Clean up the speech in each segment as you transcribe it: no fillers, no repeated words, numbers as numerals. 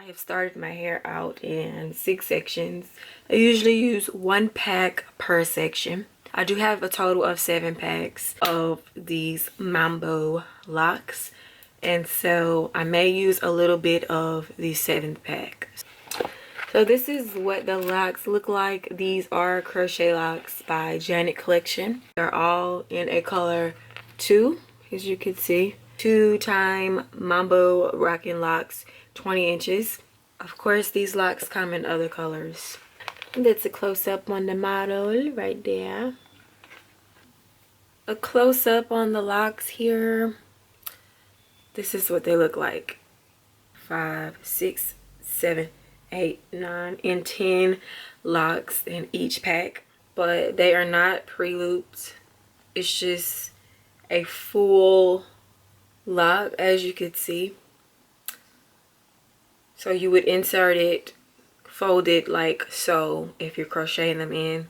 I have started my hair out in 6 sections. I usually use 1 pack per section. I do have a total of 7 packs of these Mambo Locks, and so I may use a little bit of the 7th pack. So this is what the locks look like. These are Crochet Locs by Janet Collection. They're all in a color 2, as you can see. 2-time Mambo Rockin Locs, 20 inches. Of course, these locks come in other colors. And that's a close-up on the model right there. A close-up on the locks here. This is what they look like. 5, 6, 7, 8, 9, and 10 locks in each pack. But they are not pre-looped. It's just a full lock, as you could see. So you would insert it, fold it like so if you're crocheting them in.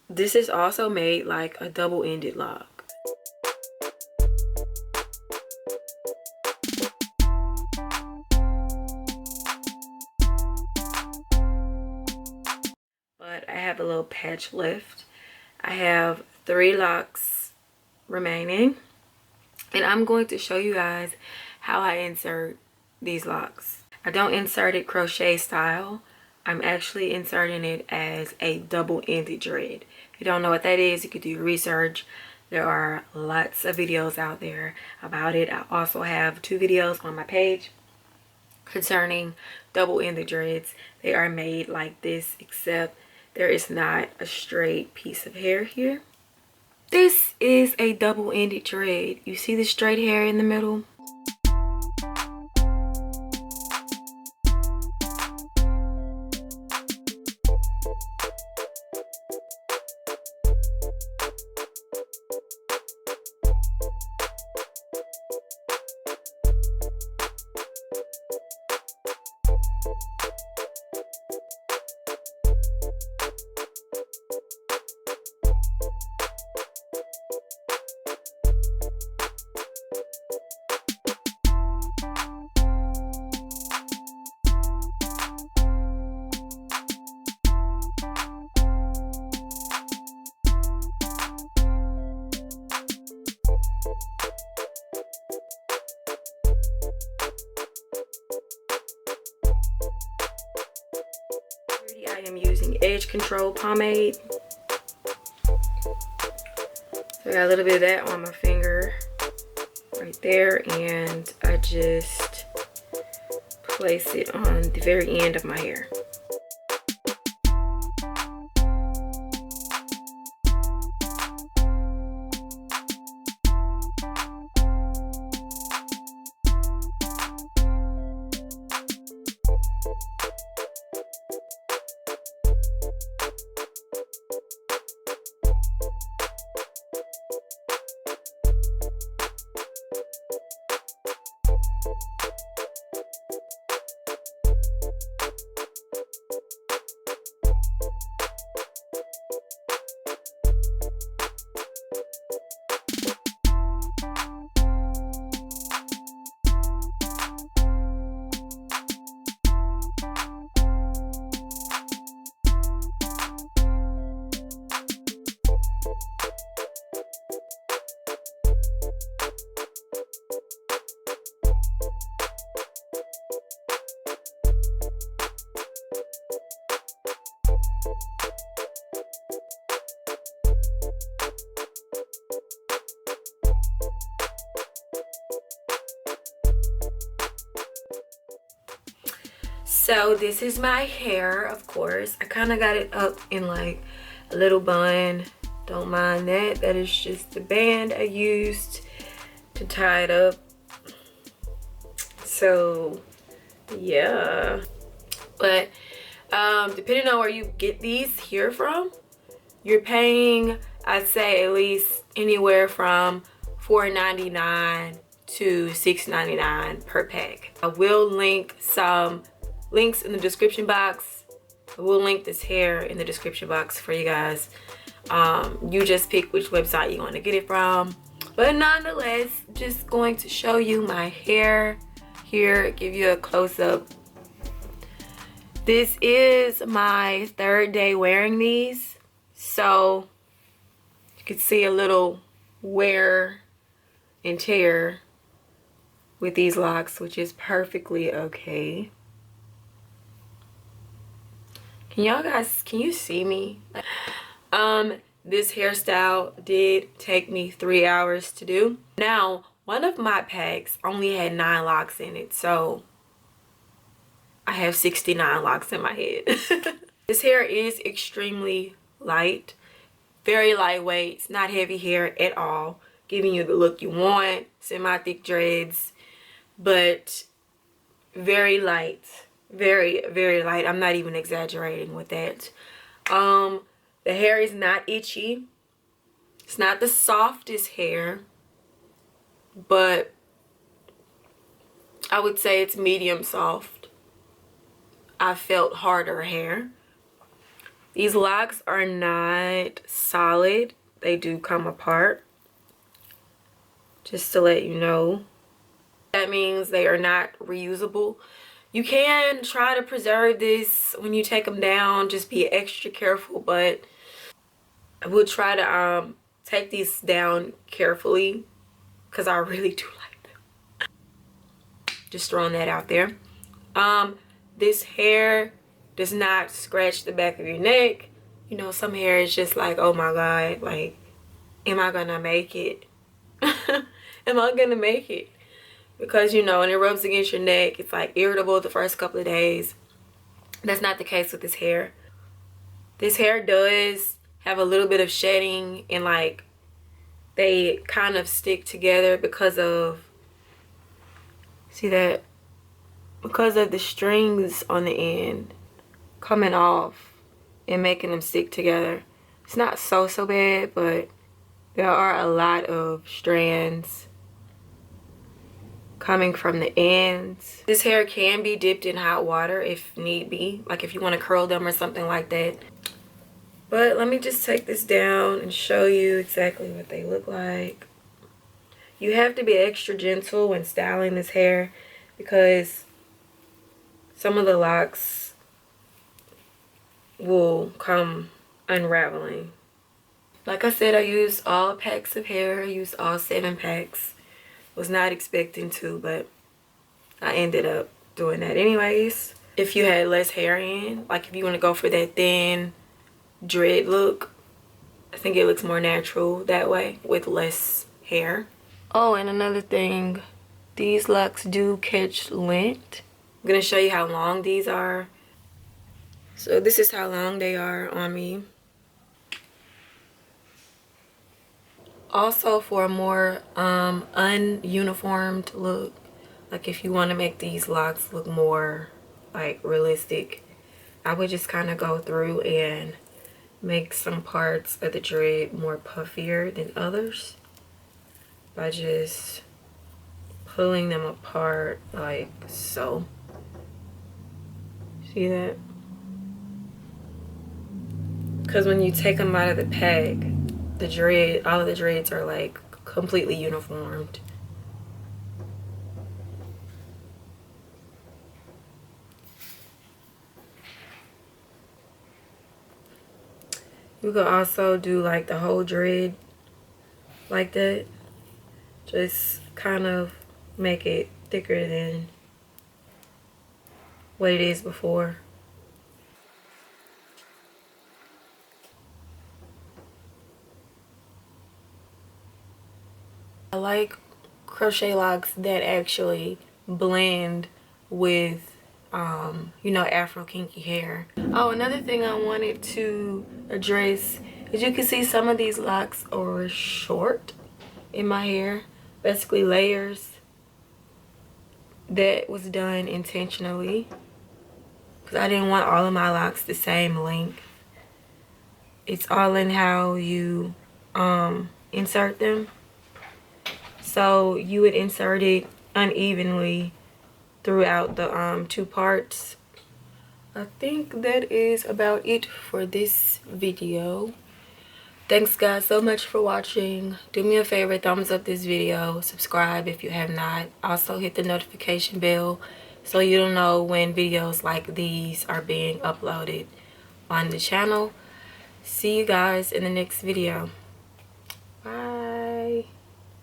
This is also made like a double-ended lock. But I have a little patch left. I have 3 locks remaining, and I'm going to show you guys how I insert these locks. I don't insert it crochet style. I'm actually inserting it as a double-ended dread. If you don't know what that is, you could do your research. There are lots of videos out there about it. I also have 2 videos on my page concerning double-ended dreads. They are made like this, except there is not a straight piece of hair here. This is a double-ended dread. You see the straight hair in the middle? I am using edge control pomade. So I got a little bit of that on my finger right there, and I just place it on the very end of my hair. So this is my hair, of course. I kind of got it up in like a little bun. Don't mind that. That is just the band I used to tie it up. So yeah. But depending on where you get these here from, you're paying, I'd say, at least anywhere from $4.99 to $6.99 per pack. I will link some links in the description box. I will link this hair in the description box for you guys. You just pick which website you want to get it from. But nonetheless, just going to show you my hair here, give you a close-up. This is my 3rd day wearing these, so you can see a little wear and tear with these locks, which is perfectly okay. Can you see me? This hairstyle did take me 3 hours to do. Now, one of my packs only had 9 locks in it, so I have 69 locks in my head. This hair is extremely light, very lightweight. It's not heavy hair at all, giving you the look you want, semi-thick dreads, but very light, very, very light. I'm not even exaggerating with that. The hair is not itchy. It's not the softest hair, but I would say it's medium soft. I felt harder hair. These locks are not solid. They do come apart. Just to let you know. That means they are not reusable. You can try to preserve this when you take them down. Just be extra careful, but I would try to take these down carefully because I really do like them. Just throwing that out there. This hair does not scratch the back of your neck. You know, some hair is just like, oh my god, like, am I gonna make it? Am I gonna make it? Because, you know, when it rubs against your neck, it's like irritable the first couple of days. That's not the case with this hair. This hair does have a little bit of shedding, and like they kind of stick together because of, see that? Because of the strings on the end coming off and making them stick together. It's not so bad, but there are a lot of strands coming from the ends. This hair can be dipped in hot water if need be, like if you want to curl them or something like that. But let me just take this down and show you exactly what they look like. You have to be extra gentle when styling this hair because some of the locks will come unraveling. Like I said, I used all packs of hair. I used all 7 packs. Was not expecting to, but I ended up doing that anyways. If you had less hair in, like if you want to go for that thin dread look, I think it looks more natural that way with less hair. Oh, and another thing, these locks do catch lint. I'm gonna show you how long these are. So this is how long they are on me. Also, for a more ununiformed look, like if you want to make these locks look more like realistic, I would just kind of go through and make some parts of the dread more puffier than others by just pulling them apart like so. See that? Because when you take them out of the pack, the dread, all of the dreads are like completely uniformed. You could also do like the whole dread like that. Just kind of make it thicker than what it is before. I like crochet locks that actually blend with you know, Afro kinky hair. Oh, another thing I wanted to address is you can see some of these locks are short in my hair, basically layers. That was done intentionally because I didn't want all of my locks the same length. It's all in how you insert them. So you would insert it unevenly throughout the 2 parts. I think that is about it for this video. Thanks guys so much for watching. Do me a favor, thumbs up this video, subscribe if you have not. Also hit the notification bell so you'll know when videos like these are being uploaded on the channel. See you guys in the next video. Bye.